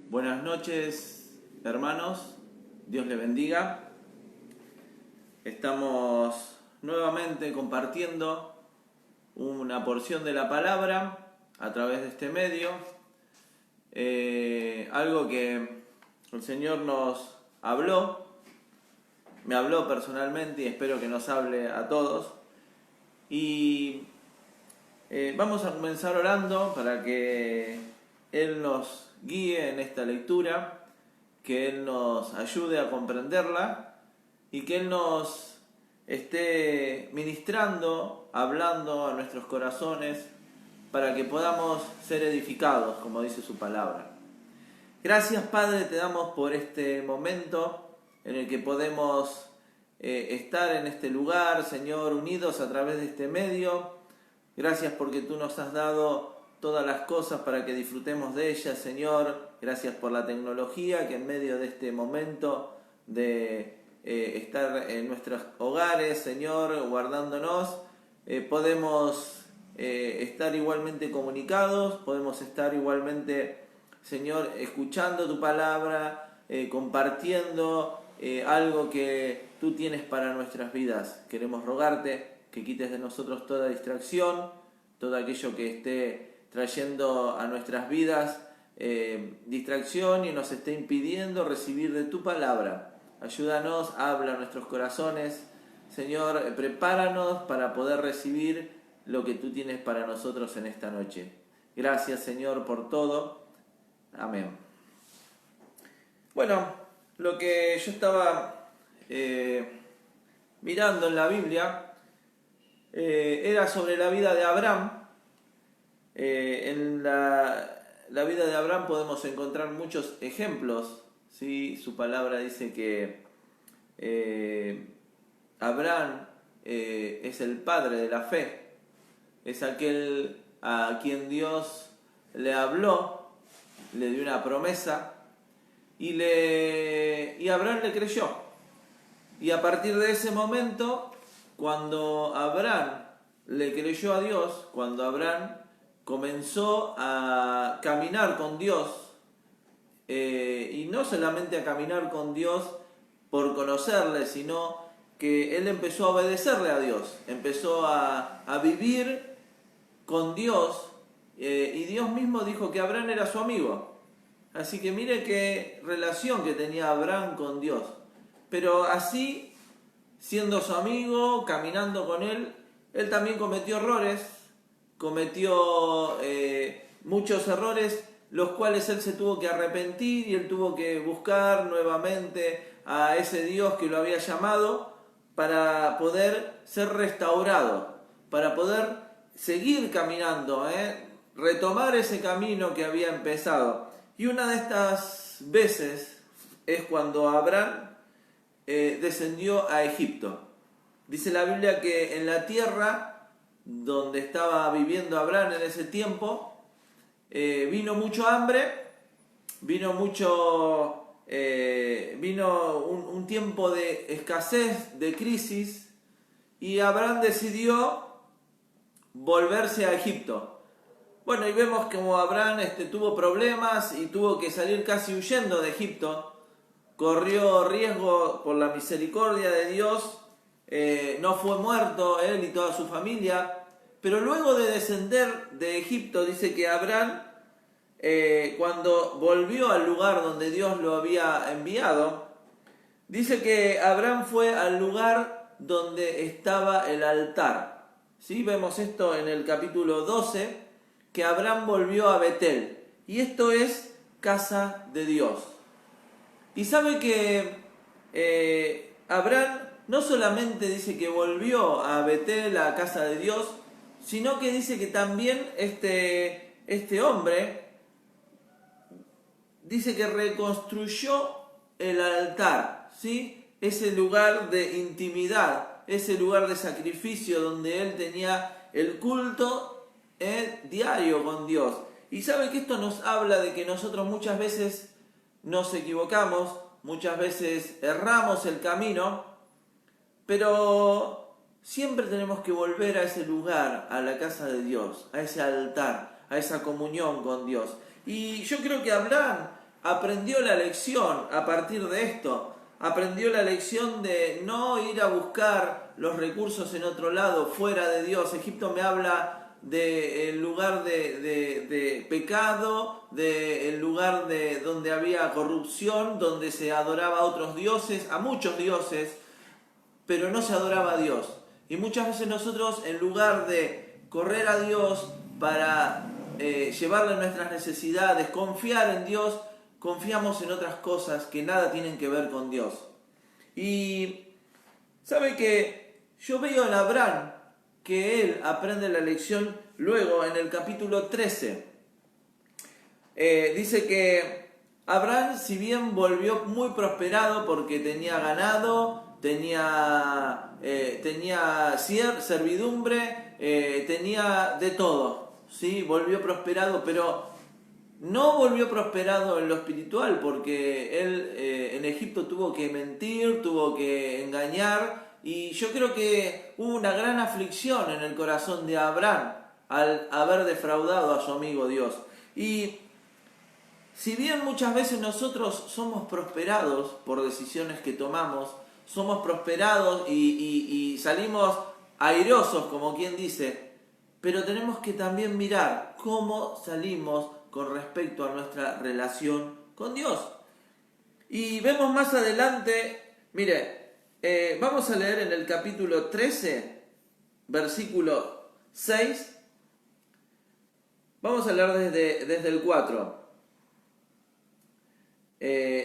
Buenas noches, hermanos. Dios les bendiga. Estamos nuevamente compartiendo una porción de la palabra a través de este medio. Algo que el Señor nos habló, me habló personalmente y espero que nos hable a todos. Y vamos a comenzar orando para que Él nos guíe en esta lectura, que Él nos ayude a comprenderla y que Él nos esté ministrando, hablando a nuestros corazones para que podamos ser edificados, como dice su palabra. Gracias, Padre, te damos por este momento en el que podemos estar en este lugar, Señor, unidos a través de este medio. Gracias porque tú nos has dado todas las cosas para que disfrutemos de ellas, Señor. Gracias por la tecnología que en medio de este momento de estar en nuestros hogares, Señor, guardándonos, podemos estar igualmente comunicados, podemos estar igualmente, Señor, escuchando tu palabra, compartiendo algo que tú tienes para nuestras vidas. Queremos rogarte que quites de nosotros toda distracción, todo aquello que esté trayendo a nuestras vidas distracción y nos esté impidiendo recibir de tu palabra. Ayúdanos, habla a nuestros corazones, Señor, prepáranos para poder recibir lo que tú tienes para nosotros en esta noche. Gracias, Señor, por todo. Amén. Bueno, lo que yo estaba mirando en la Biblia era sobre la vida de Abraham. En la vida de Abraham podemos encontrar muchos ejemplos, ¿sí? Su palabra dice que Abraham es el padre de la fe, es aquel a quien Dios le habló, le dio una promesa y Abraham le creyó. Y a partir de ese momento, cuando Abraham le creyó a Dios, cuando Abraham comenzó a caminar con Dios, y no solamente a caminar con Dios por conocerle, sino que él empezó a obedecerle a Dios, empezó a vivir con Dios, y Dios mismo dijo que Abraham era su amigo. Así que mire qué relación que tenía Abraham con Dios. Pero así, siendo su amigo, caminando con él, él también cometió errores, cometió muchos errores, los cuales él se tuvo que arrepentir y él tuvo que buscar nuevamente a ese Dios que lo había llamado para poder ser restaurado, para poder seguir caminando, retomar ese camino que había empezado. Y una de estas veces es cuando Abraham descendió a Egipto. Dice la Biblia que en la tierra donde estaba viviendo Abraham en ese tiempo, vino mucho hambre, vino un tiempo de escasez, de crisis, y Abraham decidió volverse a Egipto. Bueno, y vemos como Abraham tuvo problemas y tuvo que salir casi huyendo de Egipto, corrió riesgo por la misericordia de Dios. No fue muerto él y toda su familia, pero luego de descender de Egipto, dice que Abraham, cuando volvió al lugar donde Dios lo había enviado, dice que Abraham fue al lugar donde estaba el altar. ¿Sí? Vemos esto en el capítulo 12, que Abraham volvió a Betel, y esto es casa de Dios. Y sabe que Abraham no solamente dice que volvió a Betel, a casa de Dios, sino que dice que también este hombre dice que reconstruyó el altar, ¿sí? Ese lugar de intimidad, ese lugar de sacrificio donde él tenía el culto diario con Dios. Y sabe que esto nos habla de que nosotros muchas veces nos equivocamos, muchas veces erramos el camino, pero siempre tenemos que volver a ese lugar, a la casa de Dios, a ese altar, a esa comunión con Dios. Y yo creo que Abraham aprendió la lección a partir de esto. Aprendió la lección de no ir a buscar los recursos en otro lado, fuera de Dios. Egipto me habla del lugar de pecado, del lugar donde había corrupción, donde se adoraba a otros dioses, a muchos dioses, pero no se adoraba a Dios. Y muchas veces nosotros, en lugar de correr a Dios para llevarle nuestras necesidades, confiar en Dios, confiamos en otras cosas que nada tienen que ver con Dios. Y sabe que yo veo en Abraham que él aprende la lección luego en el capítulo 13. Dice que Abraham, si bien volvió muy prosperado porque tenía ganado, tenía servidumbre, tenía de todo, ¿sí? Volvió prosperado, pero no volvió prosperado en lo espiritual, porque él en Egipto tuvo que mentir, tuvo que engañar, y yo creo que hubo una gran aflicción en el corazón de Abraham al haber defraudado a su amigo Dios. Y si bien muchas veces nosotros somos prosperados por decisiones que tomamos, somos prosperados y salimos airosos, como quien dice, pero tenemos que también mirar cómo salimos con respecto a nuestra relación con Dios. Y vemos más adelante, mire, vamos a leer en el capítulo 13, versículo 6, vamos a leer desde el 4.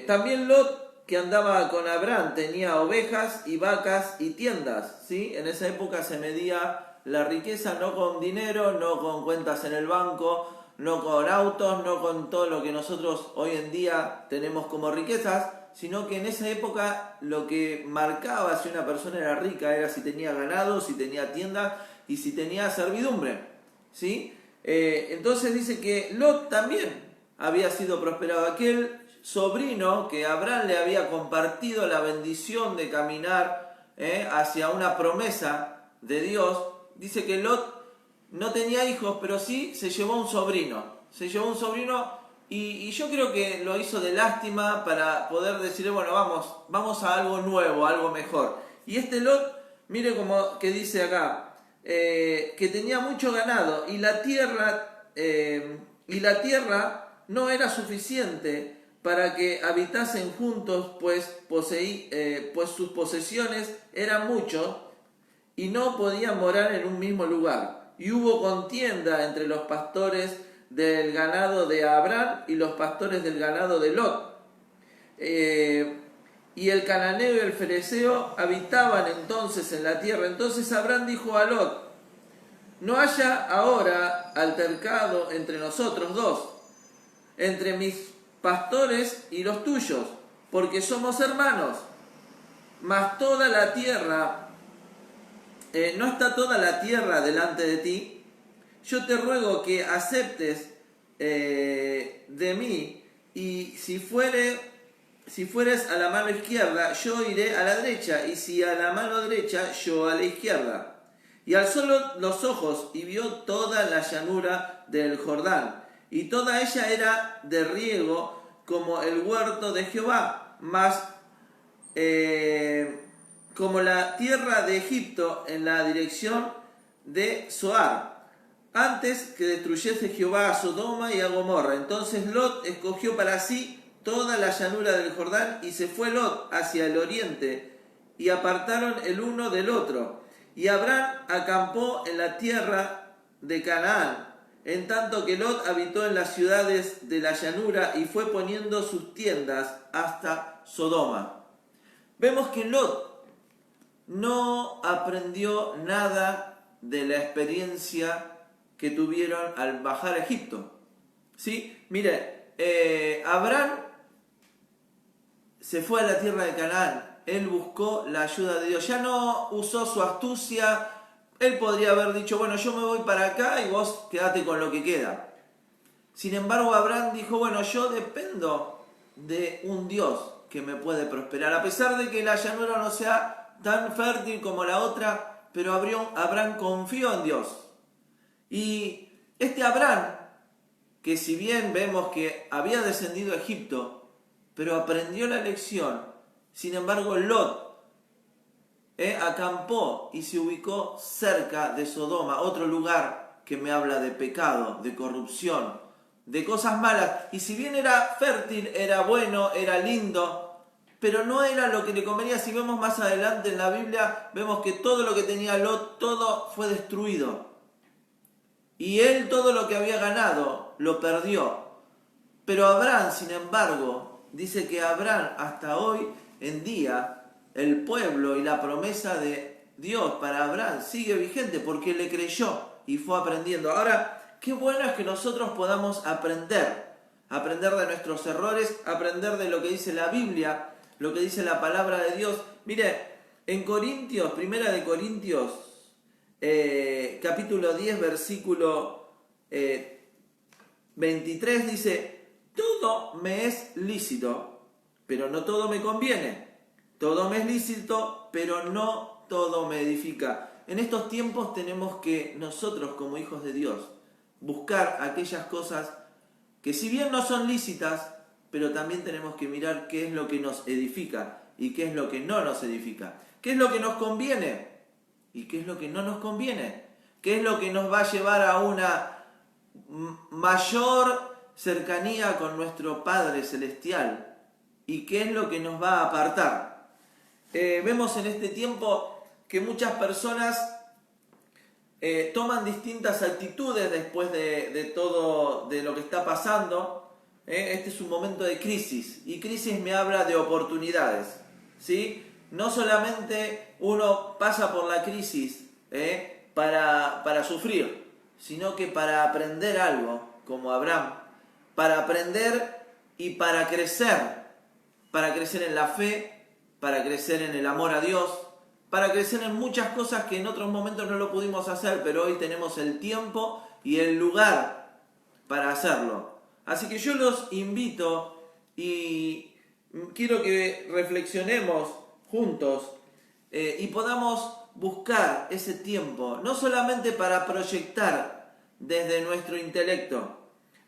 También Lot, que andaba con Abraham, tenía ovejas y vacas y tiendas, ¿sí? En esa época se medía la riqueza no con dinero, no con cuentas en el banco, no con autos, no con todo lo que nosotros hoy en día tenemos como riquezas, sino que en esa época lo que marcaba si una persona era rica era si tenía ganado, si tenía tienda y si tenía servidumbre, ¿sí? Entonces dice que Lot también había sido prosperado. Aquel sobrino que Abraham le había compartido la bendición de caminar hacia una promesa de Dios, dice que Lot no tenía hijos, pero sí se llevó un sobrino. Se llevó un sobrino y yo creo que lo hizo de lástima para poder decirle, bueno, vamos a algo nuevo, a algo mejor. Y este Lot, mire como que dice acá, que tenía mucho ganado y la tierra no era suficiente para que habitasen juntos, pues sus posesiones eran muchos y no podían morar en un mismo lugar. Y hubo contienda entre los pastores del ganado de Abraham y los pastores del ganado de Lot. Y el cananeo y el fereceo habitaban entonces en la tierra. Entonces Abraham dijo a Lot: no haya ahora altercado entre nosotros dos, entre mis pastores y los tuyos, porque somos hermanos. Mas toda la tierra, no está toda la tierra delante de ti. Yo te ruego que aceptes de mí, y si fueres a la mano izquierda, yo iré a la derecha, y si a la mano derecha, yo a la izquierda. Y alzó los ojos y vio toda la llanura del Jordán, y toda ella era de riego como el huerto de Jehová, mas como la tierra de Egipto en la dirección de Zoar, antes que destruyese Jehová a Sodoma y a Gomorra. Entonces Lot escogió para sí toda la llanura del Jordán, y se fue Lot hacia el oriente, y apartaron el uno del otro. Y Abraham acampó en la tierra de Canaán, en tanto que Lot habitó en las ciudades de la llanura y fue poniendo sus tiendas hasta Sodoma. Vemos que Lot no aprendió nada de la experiencia que tuvieron al bajar a Egipto. ¿Sí? Mire, Abraham se fue a la tierra de Canaán. Él buscó la ayuda de Dios. Ya no usó su astucia. Él podría haber dicho, bueno, yo me voy para acá y vos quedate con lo que queda. Sin embargo, Abraham dijo, bueno, yo dependo de un Dios que me puede prosperar. A pesar de que la llanura no sea tan fértil como la otra, pero Abraham confió en Dios. Y este Abraham que si bien vemos que había descendido a Egipto, pero aprendió la lección. Sin embargo, Lot acampó y se ubicó cerca de Sodoma, otro lugar que me habla de pecado, de corrupción, de cosas malas. Y si bien era fértil, era bueno, era lindo, pero no era lo que le convenía. Si vemos más adelante en la Biblia, vemos que todo lo que tenía Lot, todo fue destruido. Y él todo lo que había ganado lo perdió. Pero Abraham, sin embargo, dice que Abraham hasta hoy en día, el pueblo y la promesa de Dios para Abraham sigue vigente porque le creyó y fue aprendiendo. Ahora, qué bueno es que nosotros podamos aprender de nuestros errores, aprender de lo que dice la Biblia, lo que dice la palabra de Dios. Mire, en Corintios, Primera de Corintios, capítulo 10, versículo 23 dice: todo me es lícito, pero no todo me conviene. Todo me es lícito, pero no todo me edifica. En estos tiempos tenemos que nosotros, como hijos de Dios, buscar aquellas cosas que si bien no son lícitas, pero también tenemos que mirar qué es lo que nos edifica y qué es lo que no nos edifica. ¿Qué es lo que nos conviene y qué es lo que no nos conviene? ¿Qué es lo que nos va a llevar a una mayor cercanía con nuestro Padre Celestial? ¿Y qué es lo que nos va a apartar? Vemos en este tiempo que muchas personas toman distintas actitudes después de todo de lo que está pasando. Este es un momento de crisis, y crisis me habla de oportunidades, ¿sí? No solamente uno pasa por la crisis para sufrir, sino que para aprender algo, como Abraham, para aprender y para crecer en la fe, para crecer en el amor a Dios, para crecer en muchas cosas que en otros momentos no lo pudimos hacer, pero hoy tenemos el tiempo y el lugar para hacerlo. Así que yo los invito y quiero que reflexionemos juntos y podamos buscar ese tiempo, no solamente para proyectar desde nuestro intelecto,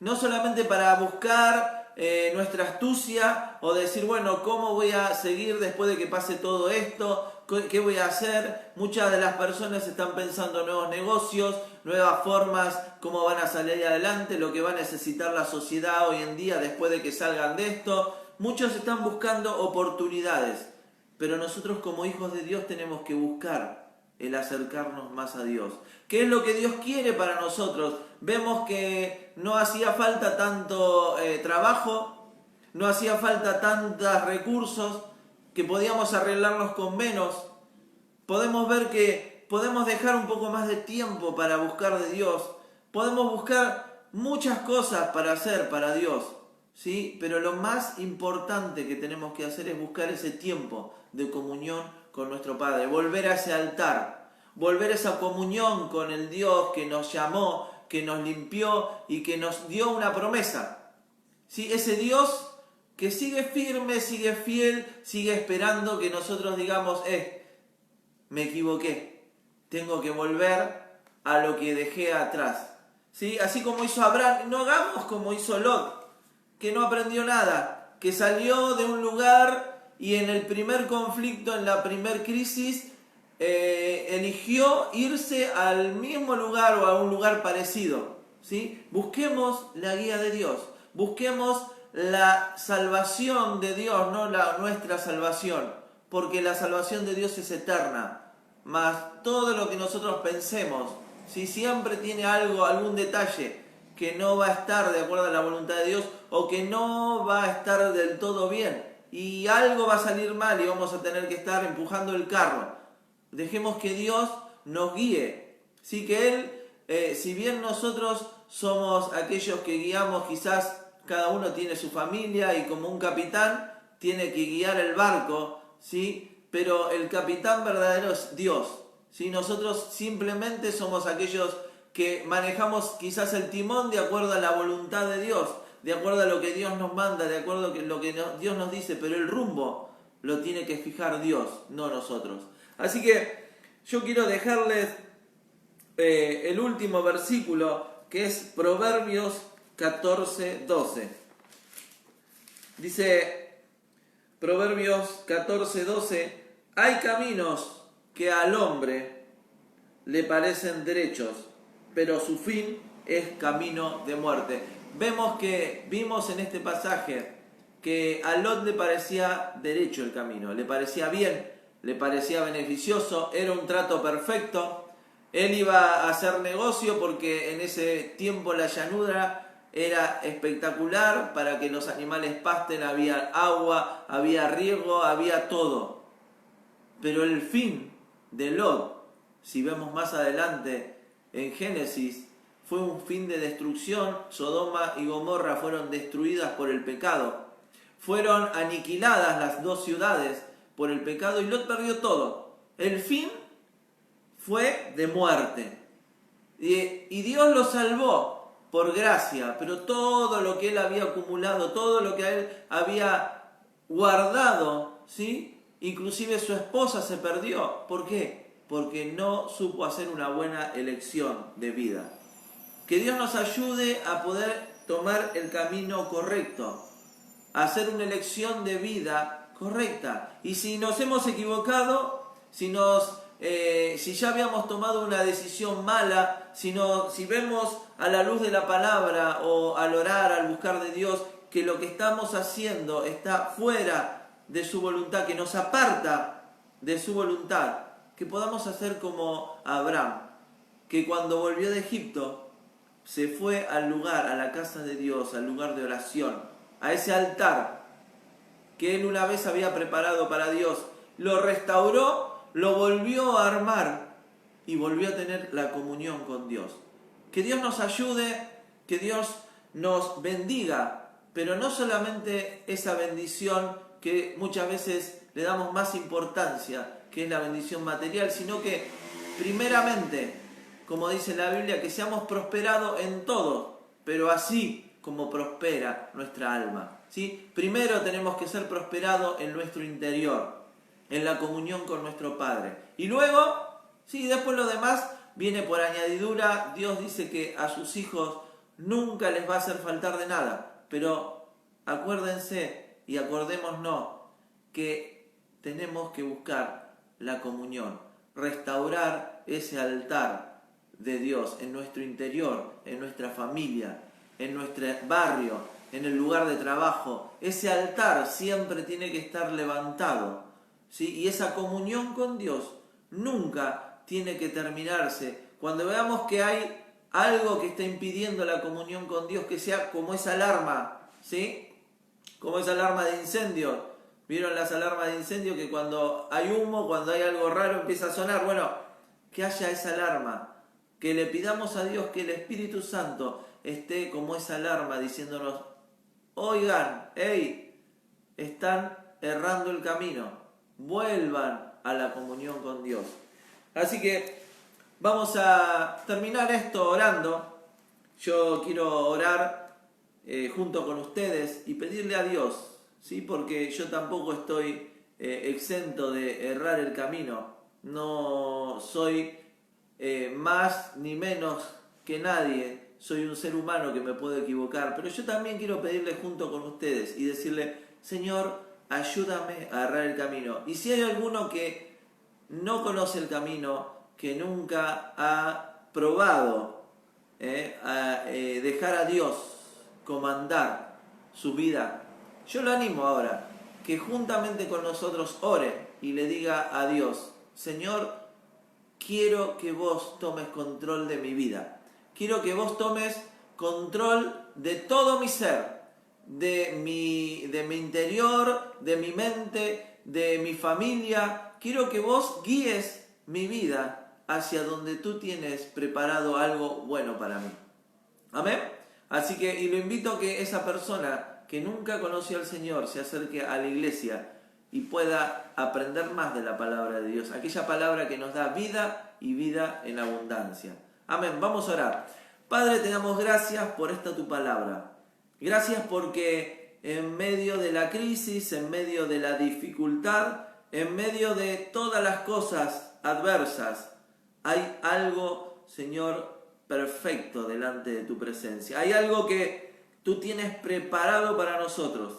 no solamente para buscar nuestra astucia o decir, bueno, ¿cómo voy a seguir después de que pase todo esto? ¿Qué voy a hacer? Muchas de las personas están pensando en nuevos negocios, nuevas formas, cómo van a salir adelante, lo que va a necesitar la sociedad hoy en día después de que salgan de esto. Muchos están buscando oportunidades, pero nosotros como hijos de Dios tenemos que buscar el acercarnos más a Dios. ¿Qué es lo que Dios quiere para nosotros? Vemos que no hacía falta tanto trabajo, no hacía falta tantos recursos, que podíamos arreglarnos con menos. Podemos ver que podemos dejar un poco más de tiempo para buscar de Dios. Podemos buscar muchas cosas para hacer para Dios, ¿sí? Pero lo más importante que tenemos que hacer es buscar ese tiempo de comunión con nuestro Padre, volver a ese altar, volver a esa comunión con el Dios que nos llamó, que nos limpió y que nos dio una promesa, ¿sí? Ese Dios que sigue firme, sigue fiel, sigue esperando que nosotros digamos, me equivoqué, tengo que volver a lo que dejé atrás, ¿sí? Así como hizo Abraham, no hagamos como hizo Lot, que no aprendió nada, que salió de un lugar y en el primer conflicto, en la primer crisis, eligió irse al mismo lugar o a un lugar parecido, ¿sí? Busquemos la guía de Dios, busquemos la salvación de Dios, no nuestra salvación, porque la salvación de Dios es eterna, mas todo lo que nosotros pensemos, si siempre tiene algún detalle que no va a estar de acuerdo a la voluntad de Dios o que no va a estar del todo bien y algo va a salir mal y vamos a tener que estar empujando el carro, dejemos que Dios nos guíe, sí, que Él, si bien nosotros somos aquellos que guiamos, quizás cada uno tiene su familia y como un capitán tiene que guiar el barco, ¿sí? Pero el capitán verdadero es Dios, ¿sí? Nosotros simplemente somos aquellos que manejamos quizás el timón de acuerdo a la voluntad de Dios, de acuerdo a lo que Dios nos manda, de acuerdo a lo que Dios nos dice, pero el rumbo lo tiene que fijar Dios, no nosotros. Así que yo quiero dejarles el último versículo, que es Proverbios 14:12. Dice Proverbios 14:12, hay caminos que al hombre le parecen derechos, pero su fin es camino de muerte. Vimos en este pasaje que a Lot le parecía derecho el camino, le parecía bien, le parecía beneficioso, era un trato perfecto. Él iba a hacer negocio porque en ese tiempo la llanura era espectacular para que los animales pasten, había agua, había riego, había todo. Pero el fin de Lot, si vemos más adelante en Génesis, fue un fin de destrucción. Sodoma y Gomorra fueron destruidas por el pecado. Fueron aniquiladas las dos ciudades por el pecado y Lot perdió todo. El fin fue de muerte. Y Dios lo salvó por gracia, pero todo lo que él había acumulado, todo lo que él había guardado, ¿sí? Inclusive su esposa se perdió. ¿Por qué? Porque no supo hacer una buena elección de vida. Que Dios nos ayude a poder tomar el camino correcto, a hacer una elección de vida correcta. Y si nos hemos equivocado, si ya habíamos tomado una decisión mala, si vemos a la luz de la palabra o al orar, al buscar de Dios, que lo que estamos haciendo está fuera de su voluntad, que nos aparta de su voluntad, que podamos hacer como Abraham, que cuando volvió de Egipto se fue al lugar, a la casa de Dios, al lugar de oración, a ese altar que él una vez había preparado para Dios, lo restauró, lo volvió a armar y volvió a tener la comunión con Dios. Que Dios nos ayude, que Dios nos bendiga, pero no solamente esa bendición que muchas veces le damos más importancia, que es la bendición material, sino que primeramente, como dice la Biblia, que seamos prosperados en todo, pero así como prospera nuestra alma, ¿sí? Primero tenemos que ser prosperados en nuestro interior, en la comunión con nuestro Padre. Y luego, sí, después lo demás viene por añadidura. Dios dice que a sus hijos nunca les va a hacer faltar de nada. Pero acuérdense y acordémonos que tenemos que buscar la comunión, restaurar ese altar de Dios en nuestro interior, en nuestra familia, en nuestro barrio, en el lugar de trabajo. Ese altar siempre tiene que estar levantado, ¿sí? Y esa comunión con Dios nunca tiene que terminarse. Cuando veamos que hay algo que está impidiendo la comunión con Dios, que sea como esa alarma, ¿sí? Como esa alarma de incendio. ¿Vieron las alarmas de incendio que cuando hay humo, cuando hay algo raro empieza a sonar? Bueno, que haya esa alarma. Que le pidamos a Dios que el Espíritu Santo esté como esa alarma diciéndonos: oigan, hey, están errando el camino, vuelvan a la comunión con Dios. Así que vamos a terminar esto orando. Yo quiero orar junto con ustedes y pedirle a Dios, ¿sí? Porque yo tampoco estoy exento de errar el camino. No soy más ni menos que nadie. Soy un ser humano que me puedo equivocar, pero yo también quiero pedirle junto con ustedes y decirle: Señor, ayúdame a agarrar el camino. Y si hay alguno que no conoce el camino, que nunca ha probado dejar a Dios comandar su vida, yo lo animo ahora, que juntamente con nosotros ore y le diga a Dios: Señor, quiero que vos tomes control de mi vida. Quiero que vos tomes control de todo mi ser, de mi interior, de mi mente, de mi familia. Quiero que vos guíes mi vida hacia donde tú tienes preparado algo bueno para mí. Amén. Así que, y lo invito a que esa persona que nunca conoció al Señor se acerque a la iglesia y pueda aprender más de la palabra de Dios, aquella palabra que nos da vida y vida en abundancia. Amén. Vamos a orar. Padre, te damos gracias por esta tu palabra. Gracias porque en medio de la crisis, en medio de la dificultad, en medio de todas las cosas adversas, hay algo, Señor, perfecto delante de tu presencia. Hay algo que tú tienes preparado para nosotros.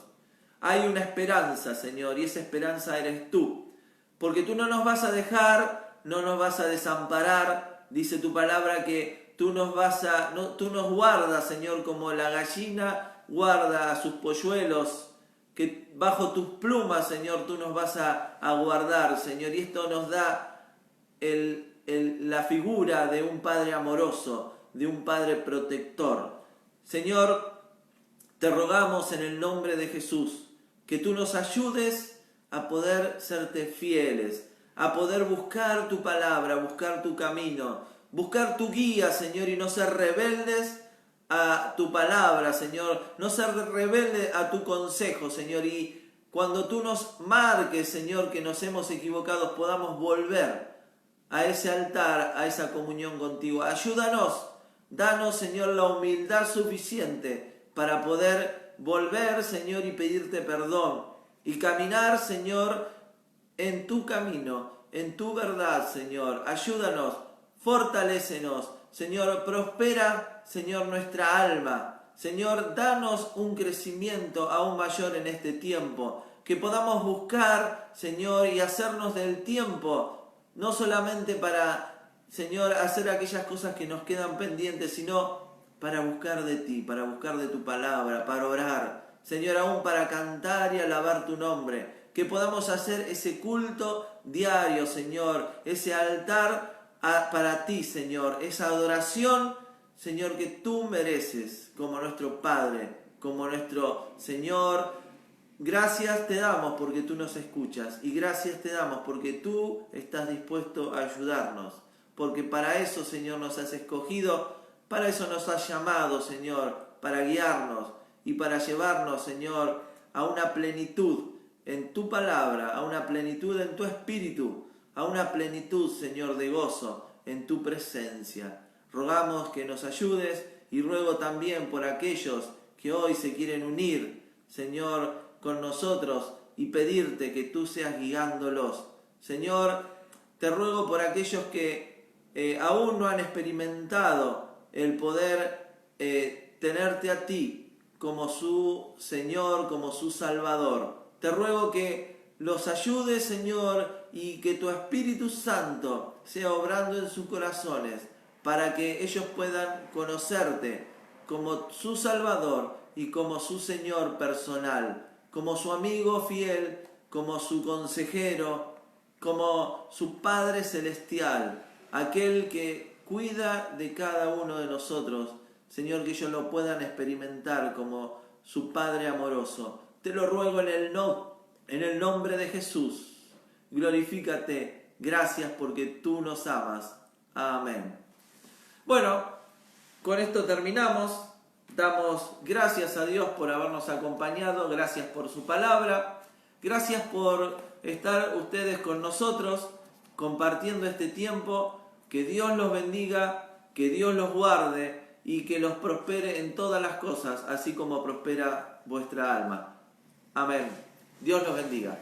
Hay una esperanza, Señor, y esa esperanza eres tú. Porque tú no nos vas a dejar, no nos vas a desamparar. Dice tu palabra que tú nos guardas, Señor, como la gallina guarda a sus polluelos, que bajo tus plumas, Señor, tú nos vas a guardar, Señor. Y esto nos da la figura de un Padre amoroso, de un Padre protector. Señor, te rogamos en el nombre de Jesús que tú nos ayudes a poder serte fieles, a poder buscar tu palabra, buscar tu camino, buscar tu guía, Señor, y no ser rebeldes a tu palabra, Señor, no ser rebeldes a tu consejo, Señor, y cuando tú nos marques, Señor, que nos hemos equivocado, podamos volver a ese altar, a esa comunión contigo. Ayúdanos, danos, Señor, la humildad suficiente para poder volver, Señor, y pedirte perdón y caminar, Señor, en tu camino, en tu verdad, Señor. Ayúdanos, fortalécenos, Señor, prospera, Señor, nuestra alma. Señor, danos un crecimiento aún mayor en este tiempo, que podamos buscar, Señor, y hacernos del tiempo, no solamente para, Señor, hacer aquellas cosas que nos quedan pendientes, sino para buscar de ti, para buscar de tu palabra, para orar, Señor, aún para cantar y alabar tu nombre, que podamos hacer ese culto diario, Señor, ese altar para ti, Señor, esa adoración, Señor, que tú mereces como nuestro Padre, como nuestro Señor. Gracias te damos porque tú nos escuchas y gracias te damos porque tú estás dispuesto a ayudarnos, porque para eso, Señor, nos has escogido, para eso nos has llamado, Señor, para guiarnos y para llevarnos, Señor, a una plenitud en tu palabra, a una plenitud en tu espíritu, a una plenitud, Señor, de gozo en tu presencia. Rogamos que nos ayudes y ruego también por aquellos que hoy se quieren unir, Señor, con nosotros y pedirte que tú seas guiándolos. Señor, te ruego por aquellos que aún no han experimentado el poder tenerte a ti como su Señor, como su Salvador. Te ruego que los ayudes, Señor, y que tu Espíritu Santo sea obrando en sus corazones para que ellos puedan conocerte como su Salvador y como su Señor personal, como su amigo fiel, como su consejero, como su Padre celestial, aquel que cuida de cada uno de nosotros. Señor, que ellos lo puedan experimentar como su Padre amoroso. Te lo ruego en el nombre de Jesús. Glorifícate. Gracias porque tú nos amas. Amén. Bueno, con esto terminamos. Damos gracias a Dios por habernos acompañado. Gracias por su palabra. Gracias por estar ustedes con nosotros compartiendo este tiempo. Que Dios los bendiga, que Dios los guarde y que los prospere en todas las cosas, así como prospera vuestra alma. Amén. Dios los bendiga.